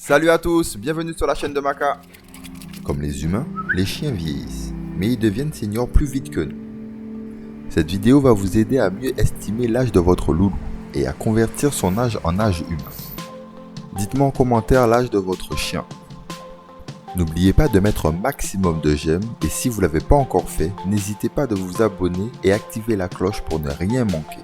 Salut à tous, bienvenue sur la chaîne de Maka. Comme les humains, les chiens vieillissent, mais ils deviennent seniors plus vite que nous. Cette vidéo va vous aider à mieux estimer l'âge de votre loulou et à convertir son âge en âge humain. Dites-moi en commentaire l'âge de votre chien. N'oubliez pas de mettre un maximum de j'aime et si vous ne l'avez pas encore fait, n'hésitez pas de vous abonner et activer la cloche pour ne rien manquer.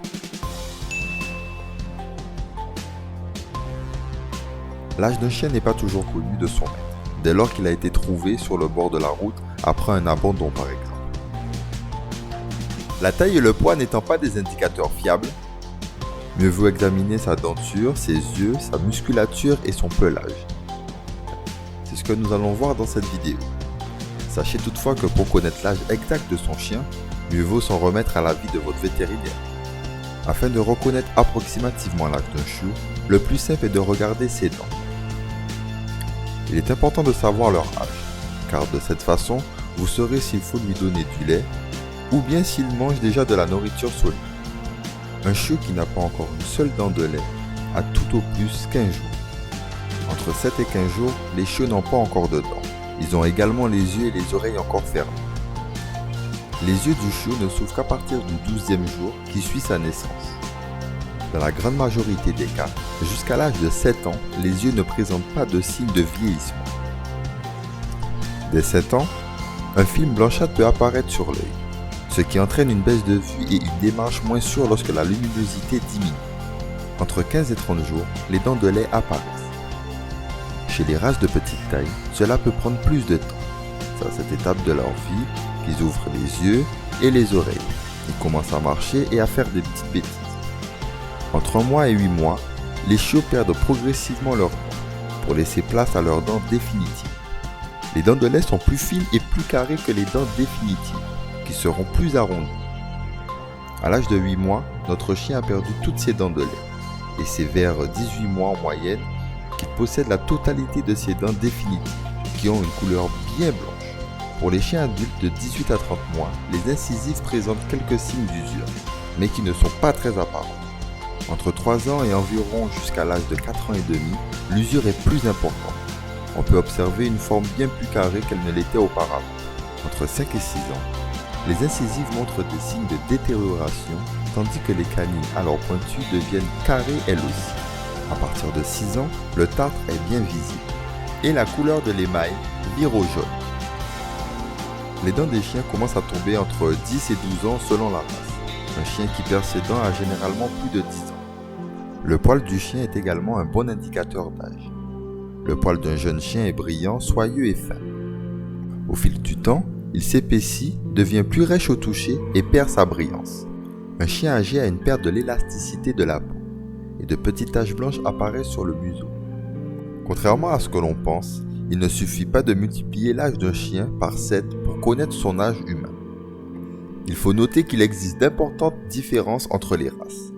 L'âge d'un chien n'est pas toujours connu de son maître, dès lors qu'il a été trouvé sur le bord de la route après un abandon par exemple. La taille et le poids n'étant pas des indicateurs fiables, mieux vaut examiner sa denture, ses yeux, sa musculature et son pelage. C'est ce que nous allons voir dans cette vidéo. Sachez toutefois que pour connaître l'âge exact de son chien, mieux vaut s'en remettre à l'avis de votre vétérinaire. Afin de reconnaître approximativement l'âge d'un chiot, le plus simple est de regarder ses dents. Il est important de savoir leur âge, car de cette façon, vous saurez s'il faut lui donner du lait ou bien s'il mange déjà de la nourriture solide. Un chiot qui n'a pas encore une seule dent de lait a tout au plus 15 jours. Entre 7 et 15 jours, les chiots n'ont pas encore de dents. Ils ont également les yeux et les oreilles encore fermés. Les yeux du chiot ne s'ouvrent qu'à partir du 12e jour qui suit sa naissance. Dans la grande majorité des cas, jusqu'à l'âge de 7 ans, les yeux ne présentent pas de signes de vieillissement. Dès 7 ans, un film blanchâtre peut apparaître sur l'œil, ce qui entraîne une baisse de vue et une démarche moins sûre lorsque la luminosité diminue. Entre 15 et 30 jours, les dents de lait apparaissent. Chez les races de petite taille, cela peut prendre plus de temps. C'est à cette étape de leur vie qu'ils ouvrent les yeux et les oreilles. Ils commencent à marcher et à faire des petites bêtises. Entre 1 mois et 8 mois, les chiots perdent progressivement leurs dents pour laisser place à leurs dents définitives. Les dents de lait sont plus fines et plus carrées que les dents définitives, qui seront plus arrondies. À l'âge de 8 mois, notre chien a perdu toutes ses dents de lait, et c'est vers 18 mois en moyenne qu'il possède la totalité de ses dents définitives, qui ont une couleur bien blanche. Pour les chiens adultes de 18 à 30 mois, les incisives présentent quelques signes d'usure, mais qui ne sont pas très apparents. Entre 3 ans et environ jusqu'à l'âge de 4 ans et demi, l'usure est plus importante. On peut observer une forme bien plus carrée qu'elle ne l'était auparavant. Entre 5 et 6 ans, les incisives montrent des signes de détérioration, tandis que les canines alors pointues deviennent carrées elles aussi. À partir de 6 ans, le tartre est bien visible, et la couleur de l'émail vire au jaune. Les dents des chiens commencent à tomber entre 10 et 12 ans selon la race. Un chien qui perd ses dents a généralement plus de 10 ans. Le poil du chien est également un bon indicateur d'âge. Le poil d'un jeune chien est brillant, soyeux et fin. Au fil du temps, il s'épaissit, devient plus rêche au toucher et perd sa brillance. Un chien âgé a une perte de l'élasticité de la peau et de petites taches blanches apparaissent sur le museau. Contrairement à ce que l'on pense, il ne suffit pas de multiplier l'âge d'un chien par 7 pour connaître son âge humain. Il faut noter qu'il existe d'importantes différences entre les races.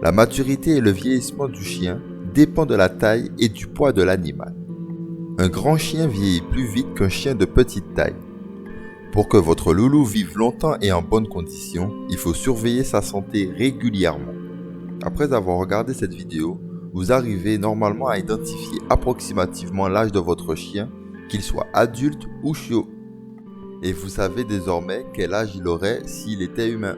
La maturité et le vieillissement du chien dépendent de la taille et du poids de l'animal. Un grand chien vieillit plus vite qu'un chien de petite taille. Pour que votre loulou vive longtemps et en bonne condition, il faut surveiller sa santé régulièrement. Après avoir regardé cette vidéo, vous arrivez normalement à identifier approximativement l'âge de votre chien, qu'il soit adulte ou chiot. Et vous savez désormais quel âge il aurait s'il était humain.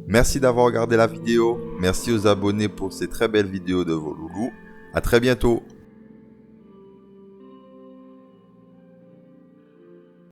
Merci d'avoir regardé la vidéo. Merci aux abonnés pour ces très belles vidéos de vos loulous. À très bientôt.